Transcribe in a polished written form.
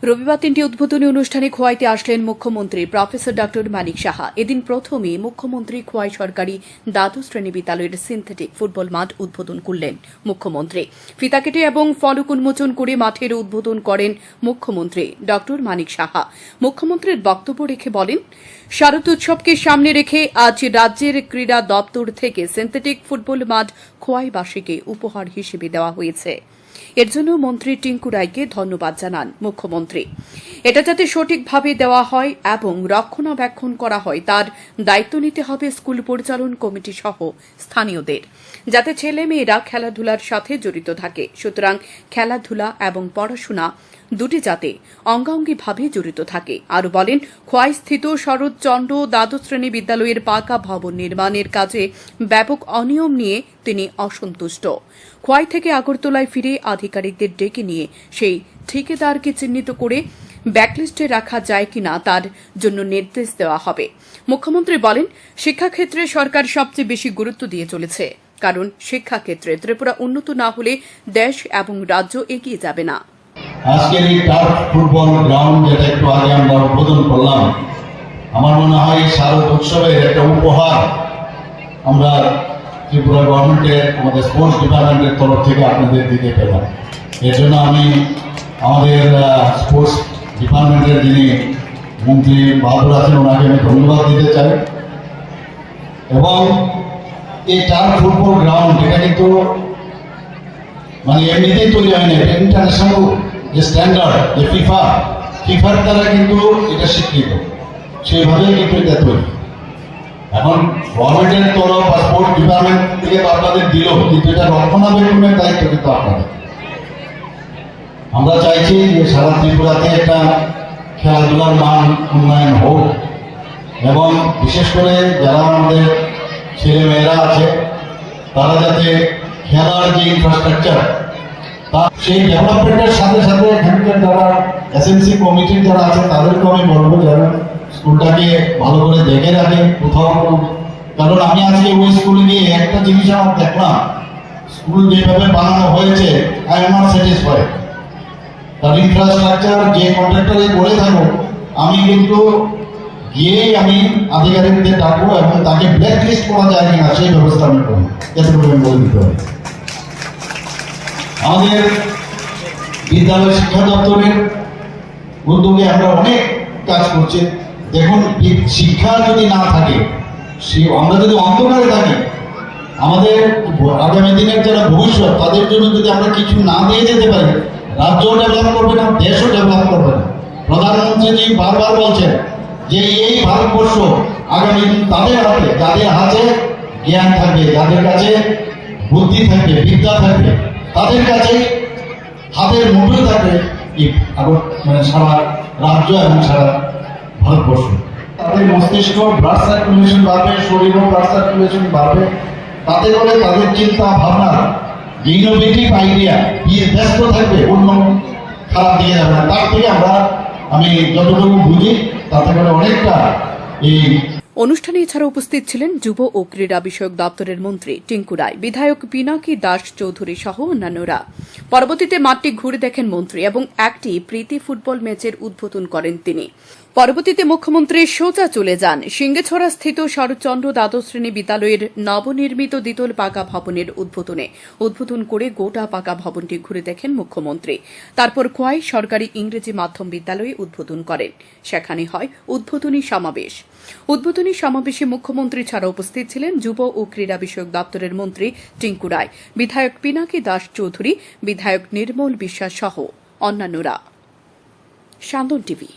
রবিবার ৩টি উদ্বোধনী অনুষ্ঠানে খোয়াইতে আসলেন মুখ্যমন্ত্রী প্রফেসর ডক্টর মানিক সাহা। এদিন প্রথমে মুখ্যমন্ত্রী খোয়াই সরকারি দ্বাদশ শ্রেণী বিদ্যালয়ের সিনথেটিক ফুটবল মাঠ উদ্বোধন করলেন মুখ্যমন্ত্রী। ফিতা কেটে এবং ফলক উন্মোচন করে মাঠের উদ্বোধন করেন মুখ্যমন্ত্রী ডক্টর মানিক সাহা। মুখ্যমন্ত্রীর বক্তব্য রেখে বলেন, শারদ উৎসবকে সামনে রেখে আজ রাজ্যের ক্রীড়া দপ্তর থেকে সিনথেটিক ফুটবল মাঠ খোয়াইবাসীকে উপহার হিসেবে দেওয়া হয়েছে। এর জন্য মন্ত্রী টিঙ্কু রায়কে ধন্যবাদ জানান মুখ্যমন্ত্রী। এটা যাতে সঠিকভাবে দেওয়া হয় এবং রক্ষণাবেক্ষণ করা হয় তার দায়িত্ব নিতে হবে স্কুল পরিচালন কমিটি সহ স্থানীয়দের, যাতে ছেলে মেয়েরা খেলাধুলার সাথে জড়িত থাকে। সুতরাং খেলাধুলা এবং পড়াশোনা দুটি যাতে অঙ্গাঙ্গিভাবে জড়িত থাকে। আরও বলেন, খোয়াইস্থিত শরৎচন্দ্র দ্বাদশ শ্রেণী বিদ্যালয়ের পাকা ভবন নির্মাণের কাজে ব্যাপক অনিয়ম নিয়ে তিনি অসন্তুষ্ট। খোয়াই থেকে আগরতলায় ফিরে আধিকারিকদের ডেকে নিয়ে সেই ঠিকাদারকে চিহ্নিত করে ব্যাকলিস্টে রাখা যায় কিনা তার জন্য নির্দেশ দেওয়া হবে। মুখ্যমন্ত্রী বলেন, শিক্ষাক্ষেত্রে সরকার সবচেয়ে বেশি গুরুত্ব দিয়ে চলেছে, কারণ শিক্ষাক্ষেত্রে ত্রিপুরা উন্নত না হলে দেশ এবং রাজ্য এগিয়ে যাবে না। আজকের এই টার্ফ ফুটবল গ্রাউন্ড যেটা একটু আগে আমরা উদ্বোধন করলাম, আমার মনে হয় শারদ উৎসবের একটা উপহার আমরা ত্রিপুরা গভর্নমেন্টের আমাদের স্পোর্টস ডিপার্টমেন্টের তরফ থেকে আপনাদের দিকে পেলাম। এর জন্য আমি আমাদের স্পোর্টস ডিপার্টমেন্টের যিনি মন্ত্রী বাহাদুর আছেন ওনাকে আমি ধন্যবাদ দিতে চাই। এবং এই টার্ফ ফুটবল গ্রাউন্ড এটা কিন্তু মানে এমনিতেই তৈরি হয়নি, এটা ইন্টারন্যাশনাল যে স্ট্যান্ডার্ড যে ফিফার দ্বারা কিন্তু এটা স্বীকৃত, সেইভাবেই কিন্তু এটা তৈরি। এখন গভর্নমেন্টের তরফ বা স্পোর্টস ডিপার্টমেন্ট থেকে আপনাদের দিল, কিন্তু এটা রক্ষণাবেক্ষণের দায়িত্ব কিন্তু আপনাদের। আমরা চাইছি যে সারা ত্রিপুরাতে একটা খেলাধুলার মান উন্নয়ন হোক এবং বিশেষ করে যারা আমাদের ছেলে মেয়েরা আছে তারা যাতে খেলার যে ইনফ্রাস্ট্রাকচার সেই ডেভেলপমেন্টের সাথে সাথে এখানকার যারা এসএমসি কমিটির যারা আছে তাদেরকে আমি বলবো যারা স্কুলটাকে ভালো করে দেখে রাখে কোথাও। কারণ আমি আজকে ওই স্কুলে গিয়ে একটা জিনিস আমার দেখলাম, স্কুল যেভাবে বানানো হয়েছে আই এম নট স্যাটিসফাইড। তার ইনফ্রাস্ট্রাকচার যে কন্ট্রাক্টরে করে থাকো, আমি কিন্তু গিয়েই আমি আধিকারিকদের ডাকবো এবং তাকে ব্ল্যাক লিস্ট করা যায় কিনা সেই ব্যবস্থা আমি করবো, এতটুকু আমি বলে দিতে পারি। আমাদের বিদ্যালয় শিক্ষা দপ্তরের উদ্যোগে আমরা অনেক কাজ করছি। দেখুন, শিক্ষা যদি না থাকে, আমরা যদি অন্ধকারে থাকি, আমাদের আগামী দিনের যারা ভবিষ্যৎ তাদের জন্য যদি আমরা কিছু না দিয়ে যেতে পারি, রাজ্যও ডেভেলপ করবে না, দেশও ডেভেলপ করবে না। প্রধানমন্ত্রীজি বারবার বলছেন যে এই ভারতবর্ষ আগামী দিন তাদের হাতে, যাদের হাতে জ্ঞান থাকবে, যাদের কাছে বুদ্ধি থাকবে, বিদ্যা থাকবে, তাদের কাছে হাতের মুঠোয় থাকবে মানে সারা রাজ্য এবং সারা ভারতবর্ষ। তাদের মস্তিষ্ক ব্লাড সার্কুলেশন বাড়বে, শরীরও ব্লাড সার্কুলেশন বাড়বে, তাতে করে তাদের চিন্তা ভাবনা ইনোভেটিভ আইডিয়া ব্যস্ত থাকবে, অন্য খারাপ দিকে যাবে না। তার থেকে আমি যতটুকু বুঝি তাতে করে অনেকটা এই অনুষ্ঠানে এছাড়া উপস্থিত ছিলেন যুব ও ক্রীড়া বিষয়ক দপ্তরের মন্ত্রী টিঙ্কু রায়, বিধায়ক পিনাকি দাস চৌধুরী সহ অন্যান্যরা। পরবর্তীতে মাঠটি ঘুরে দেখেন মন্ত্রী এবং একটি প্রীতি ফুটবল ম্যাচের উদ্বোধন করেন তিনি। পরবর্তীতে মুখ্যমন্ত্রী সোজা চলে যান সিংহেছড়া স্থিত শরৎচন্দ্র দ্বাদশ শ্রেণী বিদ্যালয়ের নবনির্মিত দ্বিতল পাকা ভবনের উদ্বোধন করে গোটা পাকা ভবনটি ঘুরে দেখেন মুখ্যমন্ত্রী। তারপর খোয়াই সরকারি ইংরেজি মাধ্যম বিদ্যালয়ে উদ্বোধন করেন। সেখানে হয় উদ্বোধনী সমাবেশ। উদ্বোধনী সমাবেশে মুখ্যমন্ত্রী ছাড়া উপস্থিত ছিলেন যুব ও ক্রীড়া বিষয়ক দপ্তরের মন্ত্রী টিঙ্কু রায়, বিধায়ক পিনাকি দাস চৌধুরী, বিধায়ক নির্মল বিশ্বাস সহ অন্যান্যরা। সান্দন টিভি।